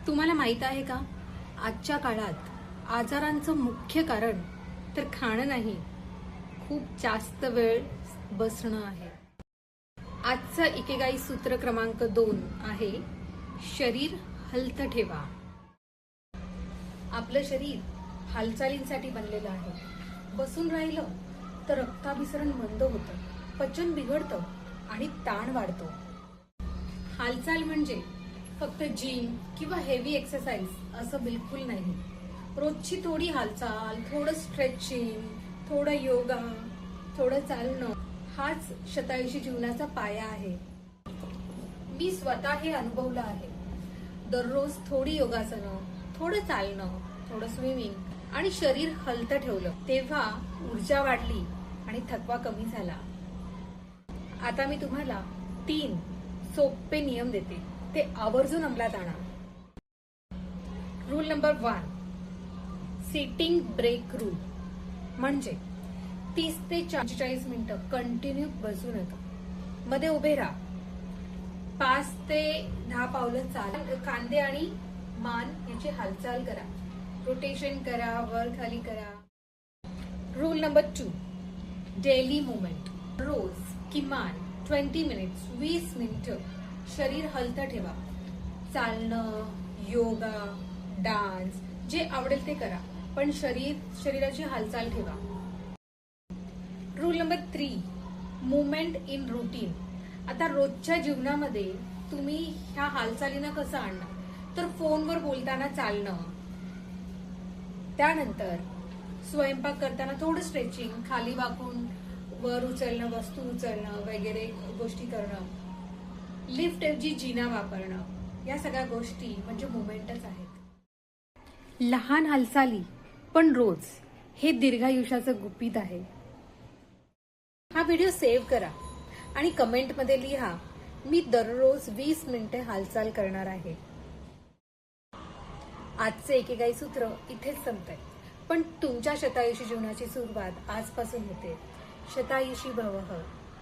तुम्हाला माहित आहे का, आजच्या काळात आजारांचं मुख्य कारण तर खाणं नाही, खूप जास्त वेळ बसणं आहे. आजचं इकेगाई सूत्र क्रमांक 2 आहे, शरीर हलतं ठेवा. आपलं शरीर हालचालींसाठी बनलेलं आहे. बसून राहिलं तर रक्ताभिसरण मंद होतं, पचन बिघडतं आणि ताण वाढतो. हालचाल म्हणजे फक्त जिम किंवा हेवी एक्सरसाइज असं बिलकुल नाही. रोजची थोडी हालचाल, थोडं स्ट्रेचिंग, थोडं योगा, थोडं चालणं हाच शतायुषी जीवनाचा पाया आहे. मी स्वतः हे अनुभवलं आहे. दररोज थोडी योगासनं, थोडं चालणं, थोडं स्विमिंग आणि शरीर हलतं ठेवलं, तेव्हा ऊर्जा वाढली आणि थकवा कमी झाला. आता मी तुम्हाला 3 सोपे नियम देते, ते आवर्जून अंमलात आणा. Rule number 1, sitting break rule. म्हणजे 30 ते 45 मिनिटं कंटिन्यू बसू नका. मध्ये उभे राहा. 5 ते 10 पावलं चाल. कांदे आणि मान याची हालचाल करा. रोटेशन करा, वर खाली करा. Rule number 2, daily movement. रोज किमान 20 मिनिट्स 20 मिनिटं शरीर हलतं ठेवा. चालणं, योगा, डान्स जे आवडेल ते करा, पण शरीराची हालचाल ठेवा. Rule number 3, movement in routine. आता रोजच्या जीवनामध्ये तुम्ही ह्या हालचालीनं कसं आणणार, तर फोनवर बोलताना चालणं, त्यानंतर स्वयंपाक करताना थोडं स्ट्रेचिंग, खाली वाकून वर उचलणं, वस्तू उचलणं वगैरे गोष्टी करणं, लिफ्ट ऐवजी जिना वापरणं, या सगळ्या गोष्टी म्हणजे मुवमेंटच आहेत. लहान हालचाली पण रोज, हे दीर्घायुष्याचं गुपित आहे. हा व्हिडिओ सेव्ह करा आणि कमेंटमध्ये लिहा, मी दररोज 20 मिनिटे हालचाल करणार आहे. आजचे एकेगाई सूत्र इथेच संपतंय, पण तुमच्या शतायुषी जीवनाची सुरुवात आजपासून होते. शतायुषी भवः.